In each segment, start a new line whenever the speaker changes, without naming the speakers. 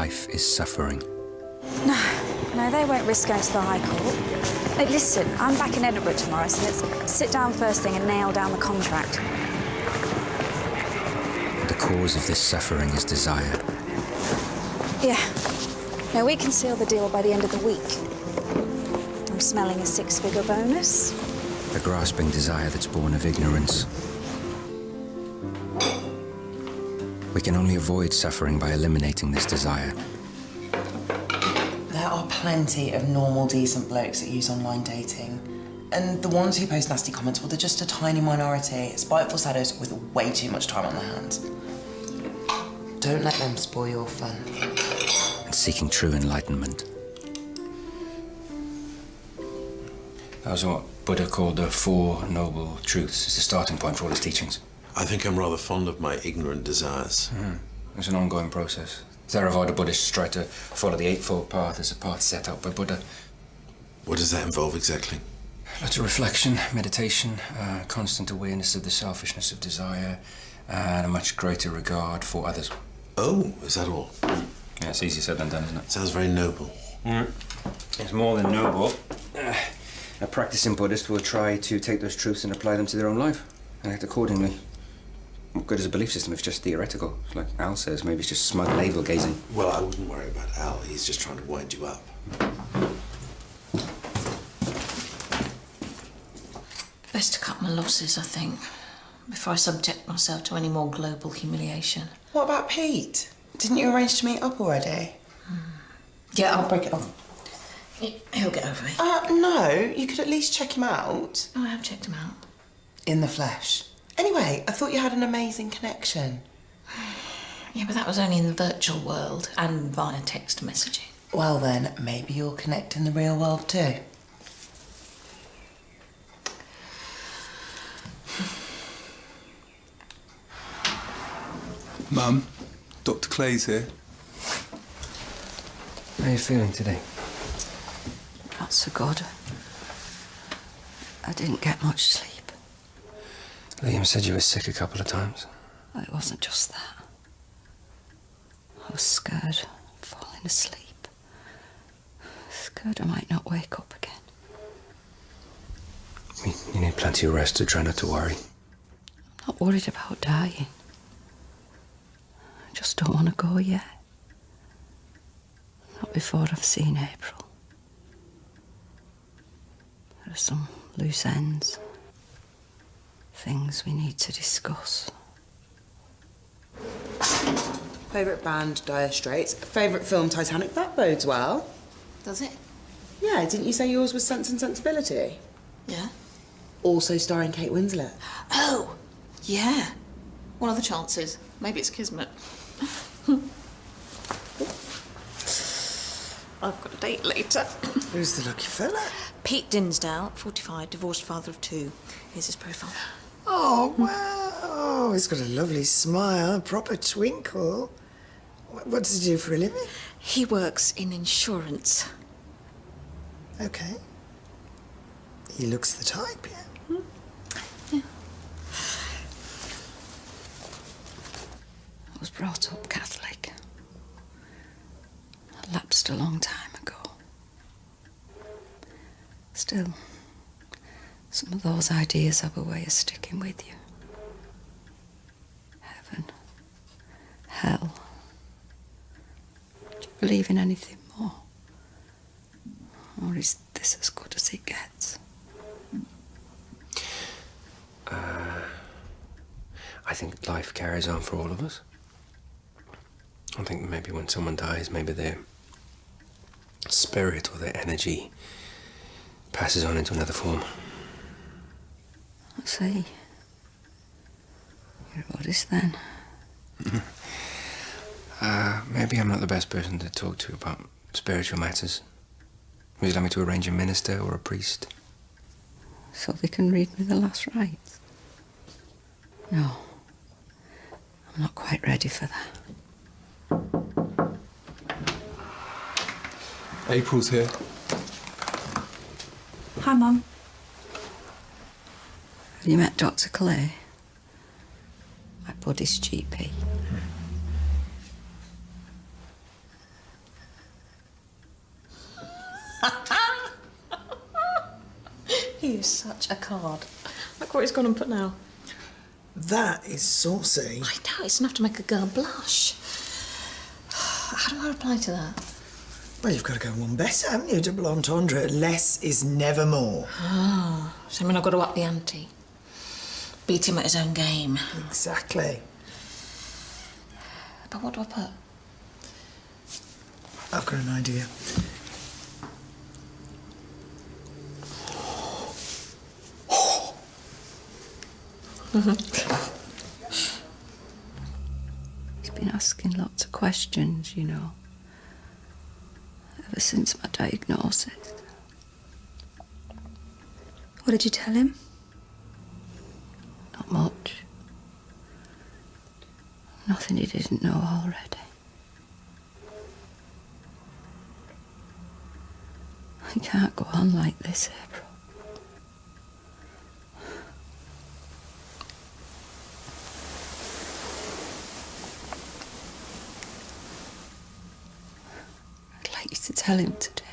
life is suffering.
No, they won't risk going to the High Court. Hey, listen, I'm back in Edinburgh tomorrow, so let's sit down first thing and nail down the contract.
The cause of this suffering is desire.
Yeah. No, we can seal the deal by the end of the week. I'm smelling a six-figure bonus.
A grasping desire that's born of ignorance. We can only avoid suffering by eliminating this desire.
There are plenty of normal, decent blokes that use online dating. And the ones who post nasty comments, well, they're just a tiny minority, spiteful saddos with way too much time on their hands. Don't let them spoil your fun.
And seeking true enlightenment. That was what Buddha called the Four Noble Truths. It's the starting point for all his teachings.
I think I'm rather fond of my ignorant desires.
It's an ongoing process. Theravada Buddhists try to follow the Eightfold Path as a path set out by Buddha.
What does that involve exactly?
Lots of reflection, meditation, constant awareness of the selfishness of desire, and a much greater regard for others.
Oh, is that all?
Yeah, it's easier said than done, isn't it?
Sounds very noble.
It's more than noble. A practicing Buddhist will try to take those truths and apply them to their own life and act accordingly. What good is a belief system if it's just theoretical? It's like Al says, maybe it's just smug navel-gazing.
Well, I wouldn't worry about Al. He's just trying to wind you up.
Best to cut my losses, I think, before I subject myself to any more global humiliation.
What about Pete? Didn't you arrange to meet up already?
Yeah, I'll break it off. He'll get over it.
No, you could at least check him out.
Oh, I have checked him out.
In the flesh. Anyway, I thought you had an amazing connection.
Yeah, but that was only in the virtual world and via text messaging.
Well then, maybe you'll connect in the real world too.
Mum, Dr. Clay's here.
How are you feeling today?
Not so good. I didn't get much sleep.
Liam said you were sick a couple of times.
It wasn't just that. I was scared, falling asleep. Scared I might not wake up again.
You need plenty of rest to try not to worry.
I'm not worried about dying. I just don't want to go yet. Not before I've seen April. There are some loose ends. Things we need to discuss.
Favourite band, Dire Straits. Favourite film, Titanic. That bodes well.
Does it?
Yeah, didn't you say yours was Sense and Sensibility?
Yeah.
Also starring Kate Winslet.
Oh, yeah. What are the chances? Maybe it's kismet. I've got a date later.
Who's the lucky fella?
Pete Dinsdale, 45, divorced father of 2. Here's his profile.
Oh, wow. Oh, he's got a lovely smile, a proper twinkle. What does he do for a living?
He works in insurance.
Okay. He looks the type, yeah.
Yeah.
I was brought up Catholic. I lapsed a long time ago. Still, some of those ideas have a way of sticking with you. Heaven, hell. Do you believe in anything more? Or is this as good as it gets?
I think life carries on for all of us. I think maybe when someone dies, maybe their spirit or their energy passes on into another form.
I see. You're a Buddhist then?
Maybe I'm not the best person to talk to about spiritual matters. Would you like me to arrange a minister or a priest?
So they can read me the last rites? No. I'm not quite ready for that.
April's here.
Hi, Mum.
Have you met Dr. Clay? My Buddhist GP.
you such a card. Look what he's gone and put now.
That is saucy.
I know, it's enough to make a girl blush. How do I reply to that?
Well, you've got to go one better, haven't you? Double entendre. Less is never more.
Ah, so I mean I've got to up the ante. Beat him at his own game.
Exactly.
But what do I put?
I've got an idea.
He's been asking lots of questions, you know, ever since my diagnosis.
What did you tell him?
Not much. Nothing he didn't know already. I can't go on like this, April. I'd like you to tell him today.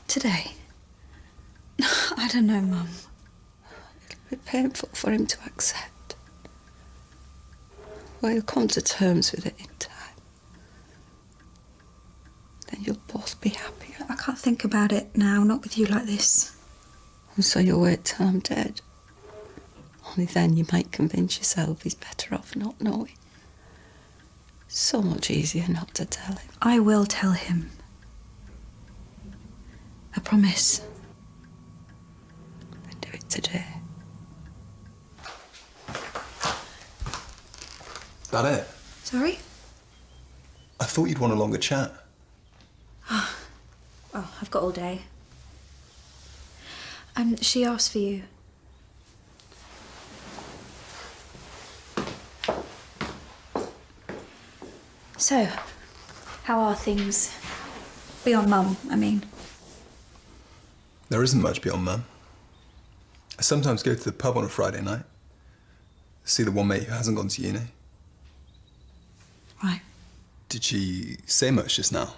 Today? I don't know, Mum.
It'll be painful for him to accept. Well, you'll come to terms with it in time. Then you'll both be happier.
I can't think about it now, not with you like this.
And so you'll wait till I'm dead. Only then you might convince yourself he's better off not knowing. So much easier not to tell him.
I will tell him. I promise.
Then do it today.
Is that it?
Sorry?
I thought you'd want a longer chat.
Oh, I've got all day. And she asked for you. So, how are things? Beyond Mum, I mean.
There isn't much beyond Mum. I sometimes go to the pub on a Friday night. See the one mate who hasn't gone to uni.
Right.
Did she say much just now?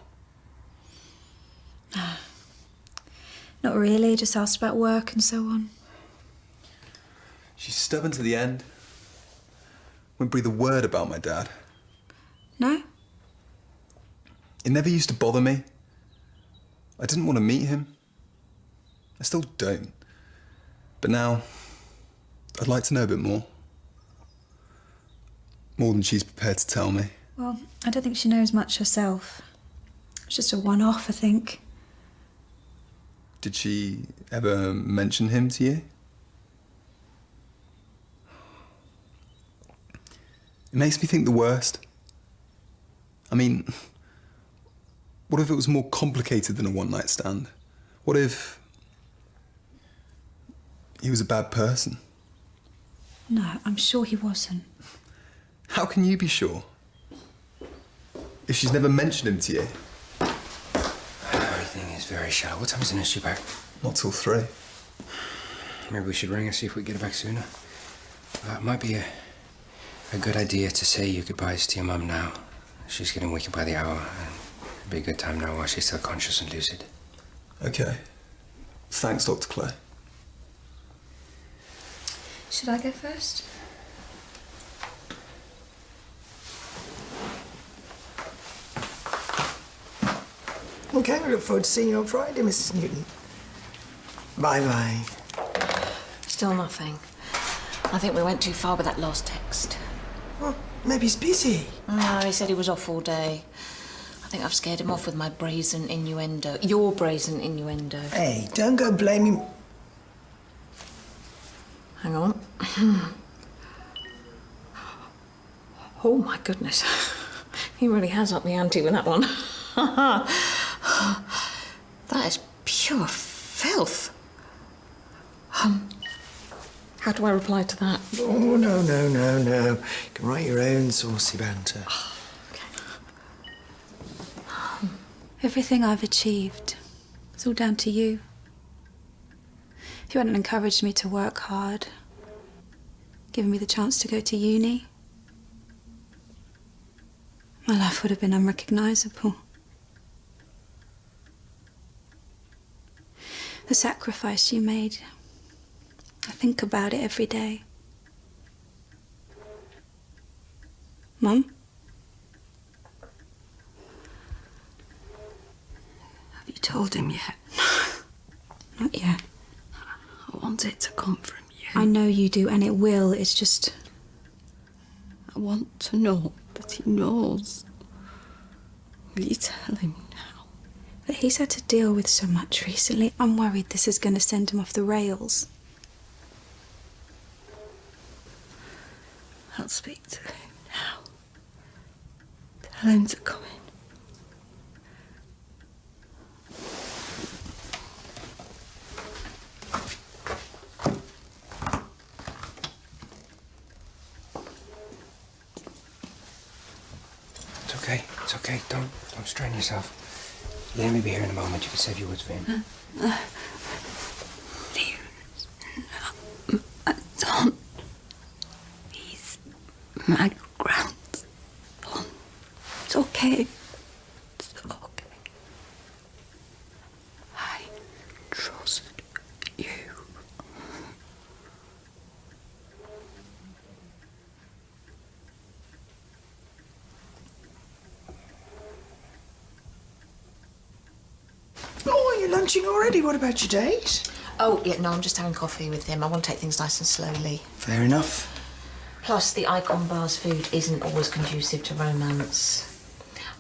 Not really, just asked about work and so on.
She's stubborn to the end. Wouldn't breathe a word about my dad.
No?
It never used to bother me. I didn't want to meet him. I still don't. But now, I'd like to know a bit more. More than she's prepared to tell me.
Well, I don't think she knows much herself. It's just a one-off, I think.
Did she ever mention him to you? It makes me think the worst. I mean, what if it was more complicated than a one-night stand? What if he was a bad person?
No, I'm sure he wasn't.
How can you be sure? If she's never mentioned him to you?
Everything is very shallow. What time is the nursery back?
Not till 3.
Maybe we should ring and see if we can get her back sooner. It might be a good idea to say your goodbyes to your mum now. She's getting weaker by the hour, and it'd be a good time now while she's still conscious and lucid.
Okay. Thanks, Dr. Clay.
Should I go first?
OK, we look forward to seeing you on Friday, Mrs. Newton. Bye-bye.
Still nothing. I think we went too far with that last text.
Well, maybe he's busy.
No, he said he was off all day. I think I've scared him off with my brazen innuendo. Your brazen innuendo.
Hey, don't go blaming...
Hang on. Oh, my goodness. He really has upped the ante with that one. That is pure filth. How do I reply to that?
Oh, no. You can write your own saucy banter.
Everything I've achieved, it's all down to you. If you hadn't encouraged me to work hard, given me the chance to go to uni, my life would have been unrecognisable. The sacrifice you made. I think about it every day. Mum?
Have you told him yet?
Not yet.
I want it to come from you.
I know you do, and it will. It's just...
I want to know that he knows. Will you tell him now?
But he's had to deal with so much recently. I'm worried this is going to send him off the rails.
I'll speak to him now. Tell him to come in.
It's okay. Don't strain yourself. Liam will be here in a moment. You can save your words for him.
Liam's my son. He's my grandson. It's okay. It's okay. I trust you.
Oh, you're lunching already? What about your date?
Oh, yeah, no, I'm just having coffee with him. I want to take things nice and slowly.
Fair enough.
Plus, the Icon Bar's food isn't always conducive to romance.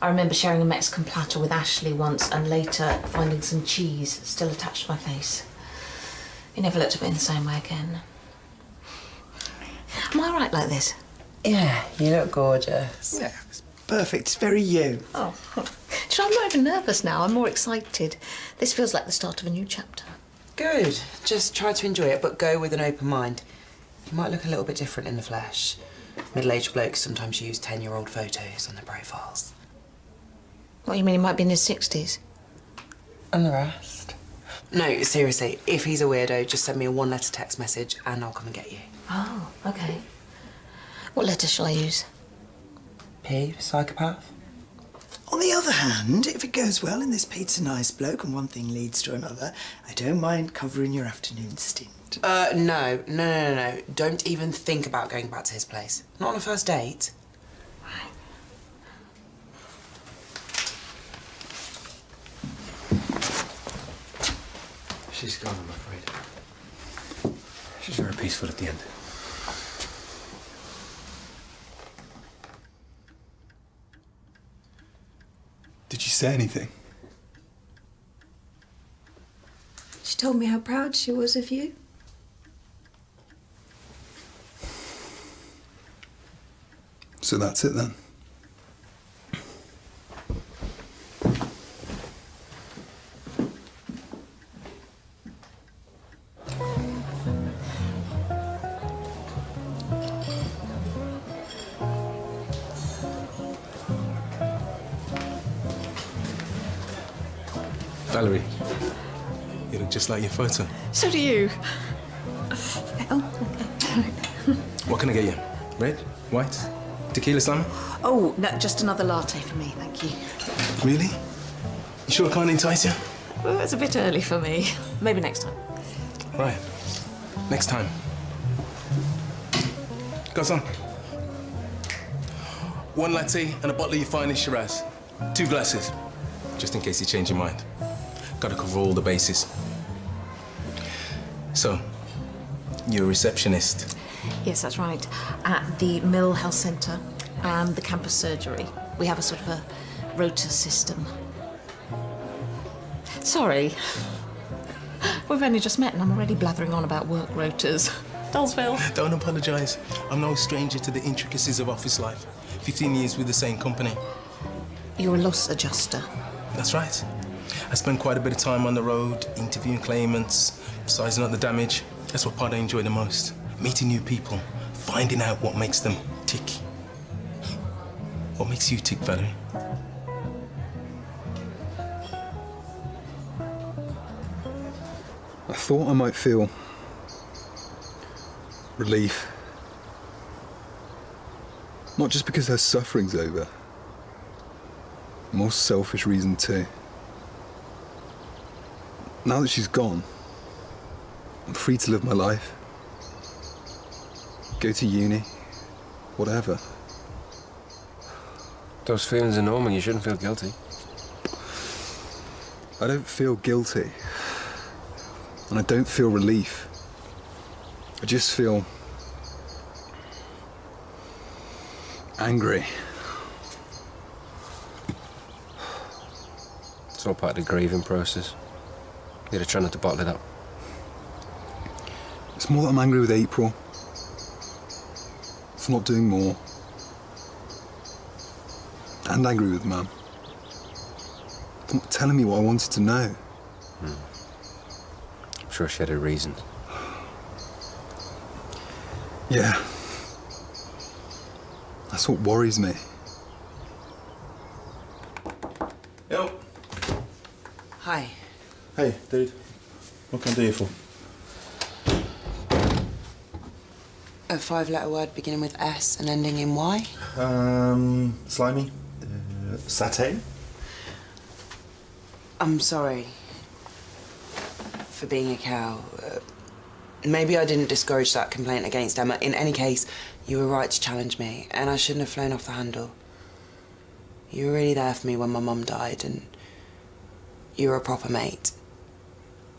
I remember sharing a Mexican platter with Ashley once and later finding some cheese still attached to my face. He never looked at me in the same way again. Am I all right like this?
Yeah, you look gorgeous.
Yeah, it's perfect. It's very you.
Oh, do you know, I'm not even nervous now. I'm more excited. This feels like the start of a new chapter.
Good. Just try to enjoy it, but go with an open mind. You might look a little bit different in the flesh. Middle-aged blokes sometimes use 10-year-old photos on their profiles.
What, you mean he might be in his 60s?
And the rest? No, seriously, if he's a weirdo, just send me a one-letter text message and I'll come and get you.
Oh, OK. What letter shall I use?
P, psychopath?
On the other hand, if it goes well and this Pete's a nice bloke and one thing leads to another, I don't mind covering your afternoon stint.
No. Don't even think about going back to his place. Not on a first date.
She's gone, I'm afraid. She's very peaceful at the end.
Did she say anything?
She told me how proud she was of you.
So that's it then?
Valerie, you look just like your photo.
So do you.
What can I get you? Red? White? Tequila salmon?
Oh, no, just another latte for me, thank you.
Really? You sure I can't entice you?
Well, it's a bit early for me. Maybe next time.
Right. Next time. Garçon. One latte and a bottle of your finest Shiraz. 2 glasses, just in case you change your mind. Gotta cover all the bases. So, you're a receptionist?
Yes, that's right. At the Mill Health Centre and the campus surgery, we have a sort of a rota system. Sorry. We've only just met and I'm already blathering on about work rotas. Dullsville.
Don't apologise. I'm no stranger to the intricacies of office life. 15 years with the same company.
You're a loss adjuster.
That's right. I spend quite a bit of time on the road, interviewing claimants, sizing up the damage. That's what part I enjoy the most. Meeting new people, finding out what makes them tick. What makes you tick, Valerie?
I thought I might feel relief. Not just because her suffering's over. More selfish reason too. Now that she's gone, I'm free to live my life. Go to uni. Whatever.
Those feelings are normal. You shouldn't feel guilty.
I don't feel guilty. And I don't feel relief. I just feel angry.
It's all part of the grieving process. You gotta try not to bottle it up.
It's more that I'm angry with April for not doing more. And angry with Mum for not telling me what I wanted to know.
I'm sure she had her reasons.
Yeah. That's what worries me.
Yo.
Hi.
Hey, dude. What can I do you for?
A 5-letter word beginning with S and ending in Y?
Slimy. Satay.
I'm sorry for being a cow. Maybe I didn't discourage that complaint against Emma. In any case, you were right to challenge me, and I shouldn't have flown off the handle. You were really there for me when my mum died, and you were a proper mate.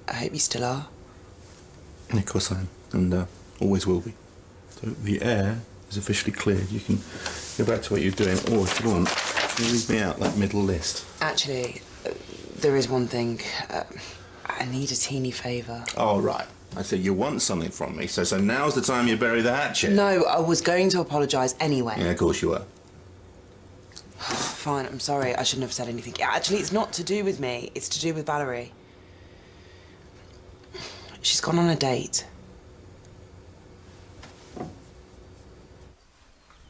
I hope you still are.
Yeah, of course I am, and always will be. So the air is officially cleared. You can go back to what you're doing, or if you want, you leave me out that middle list.
Actually, there is one thing. I need a teeny favour.
Oh, right. I said you want something from me, so now's the time you bury the hatchet.
No, I was going to apologise anyway.
Yeah, of course you were.
Fine, I'm sorry. I shouldn't have said anything. Actually, it's not to do with me. It's to do with Valerie. She's gone on a date.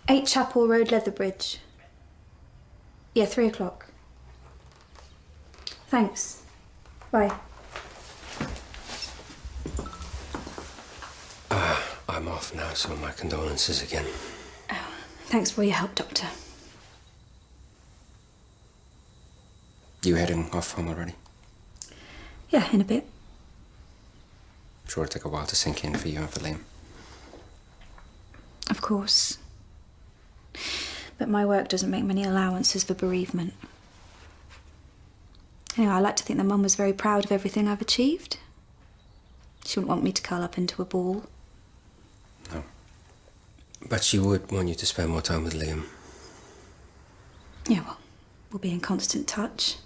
8 Chapel Road, Leatherbridge. Yeah, 3 o'clock. Thanks. Bye.
I'm off now, so my condolences again.
Oh, thanks for your help, Doctor.
You heading off home already?
Yeah, in a bit.
Sure it'll take a while to sink in for you and for Liam.
Of course. But my work doesn't make many allowances for bereavement. Anyway, I like to think that Mum was very proud of everything I've achieved. She wouldn't want me to curl up into a ball.
No. But she would want you to spend more time with Liam.
Yeah, well, we'll be in constant touch.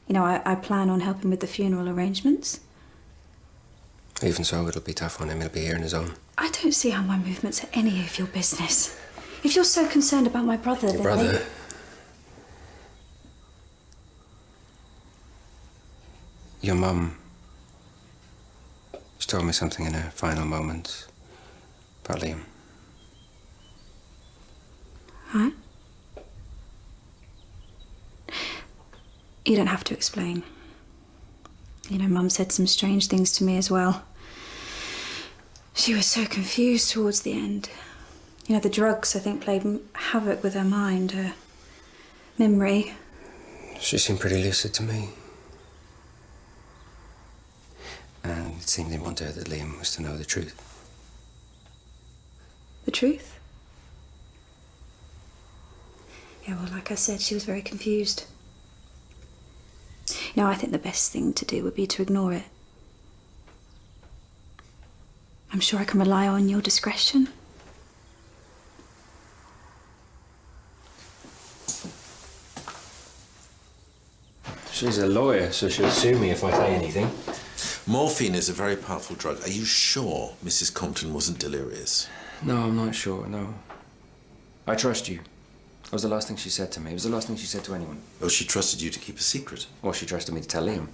You know, I plan on helping with the funeral arrangements.
Even so, it'll be tough on him. He'll be here on his own.
I don't see how my movements are any of your business. If you're so concerned about my brother,
Your
then
brother?
maybe...
Your mum... She told me something in her final moments about Liam.
Huh? You don't have to explain. You know, Mum said some strange things to me as well. She was so confused towards the end. You know, the drugs, I think, played havoc with her mind, her memory.
She seemed pretty lucid to me. And it seemed important to her that Liam was to know the truth.
The truth? Yeah, well, like I said, she was very confused. You know, I think the best thing to do would be to ignore it. I'm sure I can rely on your discretion.
She's a lawyer, so she'll sue me if I say anything.
Morphine is a very powerful drug. Are you sure Mrs. Compton wasn't delirious?
No, I'm not sure, no. I trust you. That was the last thing she said to me. It was the last thing she said to anyone.
Oh, she trusted you to keep a secret?
Or she trusted me to tell Liam.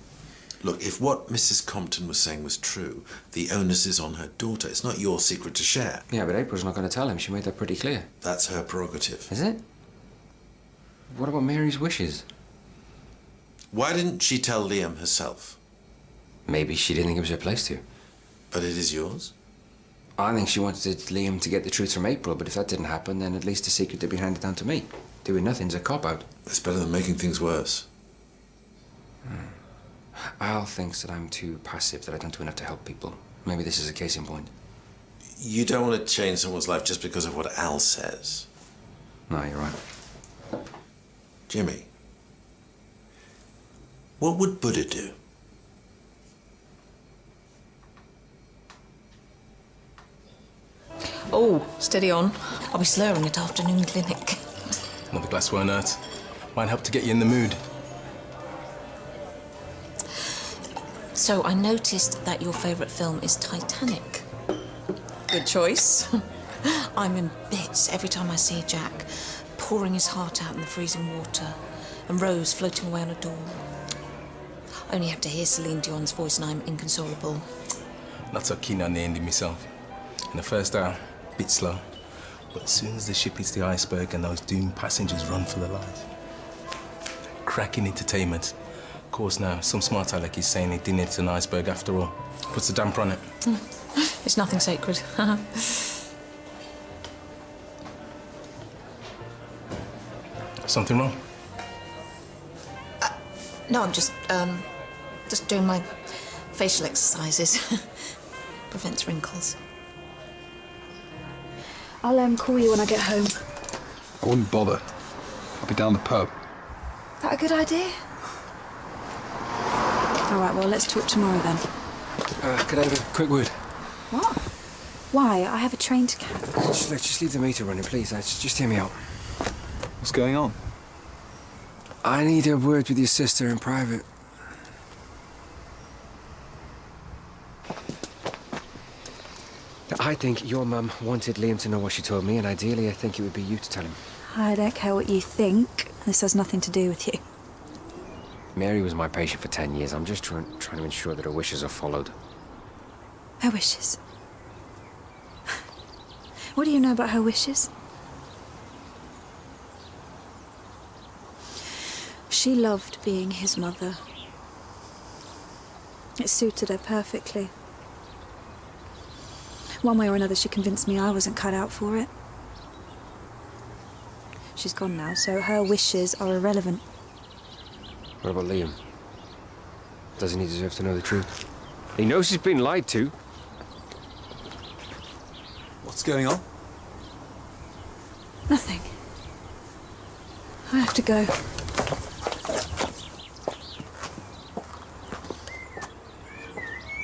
Look, if what Mrs. Compton was saying was true, the onus is on her daughter. It's not your secret to share.
Yeah, but April's not going to tell him. She made that pretty clear.
That's her prerogative.
Is it? What about Mary's wishes?
Why didn't she tell Liam herself?
Maybe she didn't think it was her place to.
But it is yours?
I think she wanted Liam to get the truth from April, but if that didn't happen, then at least the secret would be handed down to me. Doing nothing's a cop-out.
It's better than making things worse.
Al thinks that I'm too passive, that I don't do enough to help people. Maybe this is a case in point.
You don't want to change someone's life just because of what Al says.
No, you're right.
Jimmy, what would Buddha do?
Oh, steady on. I'll be slurring at afternoon clinic.
Another glass won't hurt. Might help to get you in the mood.
So I noticed that your favourite film is Titanic. Good choice. I'm in bits every time I see Jack pouring his heart out in the freezing water and Rose floating away on a door. I only have to hear Celine Dion's voice and I'm inconsolable.
Not so keen on the ending myself. In the first hour, a bit slow. But as soon as the ship hits the iceberg and those doomed passengers run for their lives. Cracking entertainment. Of course now, some smart aleck is saying it didn't hit an iceberg after all. Puts a damper on it.
It's nothing sacred.
Something wrong?
No, I'm just doing my facial exercises. Prevents wrinkles.
I'll call you when I get home.
I wouldn't bother. I'll be down the pub.
That a good idea? All right, well, let's talk tomorrow then.
Could I have a quick word?
What? Why? I have a train to catch.
Just leave the meter running, please. Just hear me out.
What's going on?
I need a word with your sister in private. I think your mum wanted Liam to know what she told me, and ideally I think it would be you to tell him.
I don't care what you think. This has nothing to do with you.
Mary was my patient for 10 years. I'm just trying to ensure that her wishes are followed.
Her wishes? What do you know about her wishes? She loved being his mother. It suited her perfectly. One way or another, she convinced me I wasn't cut out for it. She's gone now, so her wishes are irrelevant.
What about Liam? Doesn't he deserve to know the truth? He knows he's been lied to.
What's going on?
Nothing. I have to go.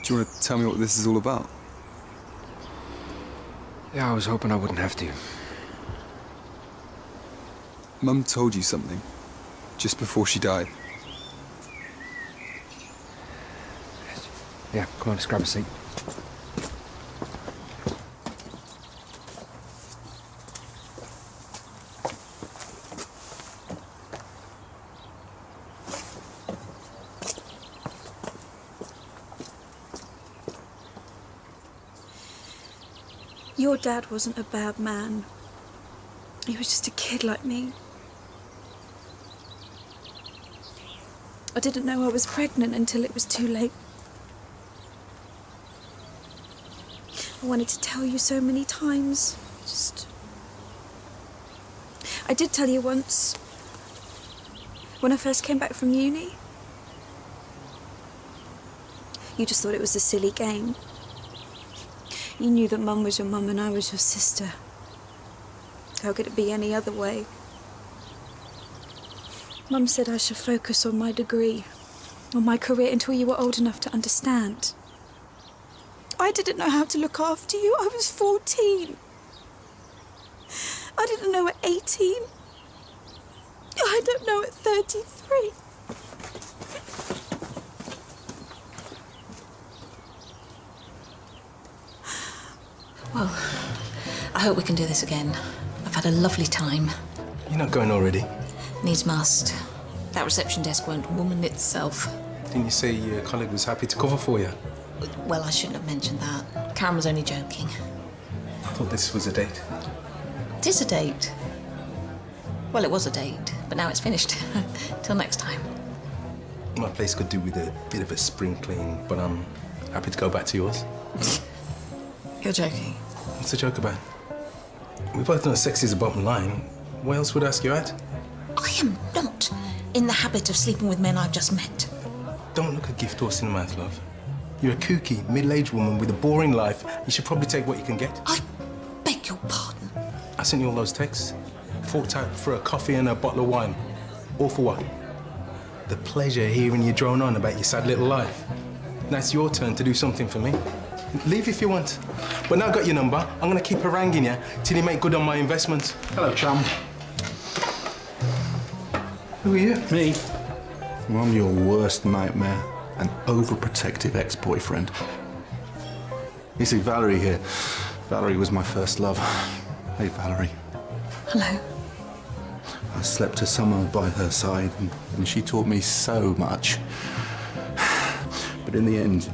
Do you want to tell me what this is all about?
Yeah, I was hoping I wouldn't have to.
Mum told you something just before she died.
Yeah, come on, let's grab a seat.
Your dad wasn't a bad man. He was just a kid like me. I didn't know I was pregnant until it was too late. I wanted to tell you so many times. I did tell you once. When I first came back from uni. You just thought it was a silly game. You knew that Mum was your mum and I was your sister. How could it be any other way? Mum said I should focus on my degree, on my career until you were old enough to understand. I didn't know how to look after you. I was 14. I didn't know at 18. I don't know at 33.
Well, I hope we can do this again. I've had a lovely time.
You're not going already?
Needs must. That reception desk won't woman itself.
Didn't you say your colleague was happy to cover for you?
Well, I shouldn't have mentioned that. Karen was only joking.
I thought this was a date.
It is a date. Well, it was a date, but now it's finished. Till next time.
My place could do with a bit of a spring clean, but I'm happy to go back to yours.
You're joking.
What's the joke about? We both know sex is the bottom line. What else would I ask you out?
I am not in the habit of sleeping with men I've just met.
Don't look a gift horse in the mouth, love. You're a kooky, middle-aged woman with a boring life. You should probably take what you can get.
I beg your pardon.
I sent you all those texts. Forked out for a coffee and a bottle of wine. All for what? The pleasure hearing you drone on about your sad little life. Now it's your turn to do something for me. Leave if you want. But now I've got your number, I'm gonna keep haranguing you till you make good on my investments.
Hello, chum.
Who are you?
Me. Well, I'm your worst nightmare, an overprotective ex-boyfriend. You see, Valerie here. Valerie was my first love. Hey, Valerie.
Hello.
I slept a summer by her side, and she taught me so much. But in the end,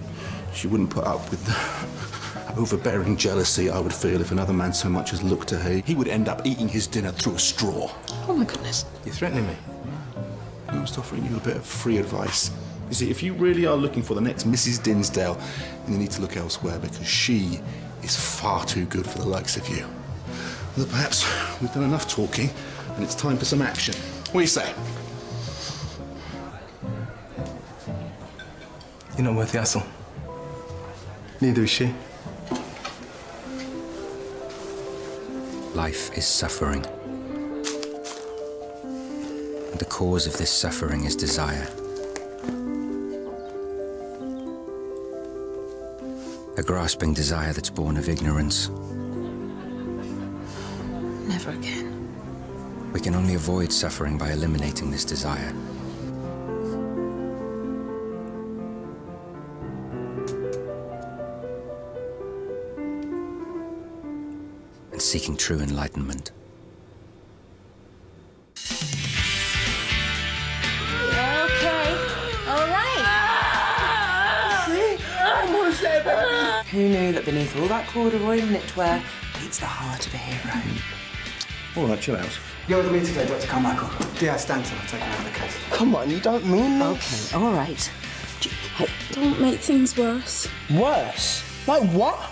she wouldn't put up with the overbearing jealousy I would feel if another man so much as looked at her. He would end up eating his dinner through a straw.
Oh, my goodness.
You're threatening me?
I'm just offering you a bit of free advice. You see, if you really are looking for the next Mrs. Dinsdale, then you need to look elsewhere because she is far too good for the likes of you. Well, perhaps we've done enough talking and it's time for some action. What do you say?
You're not worth the hassle. Neither is she.
Life is suffering. And the cause of this suffering is desire. A grasping desire that's born of ignorance.
Never again.
We can only avoid suffering by eliminating this desire. And seeking true enlightenment.
Who knew that beneath all that corduroy and knitwear beats the heart of a hero?
All right, chill out.
You're with me today, Dr. Carmichael. Diaz Stanton, I've taken over the case.
Come on, you don't mean that.
Okay, all right. Don't make things worse.
Worse? Like what?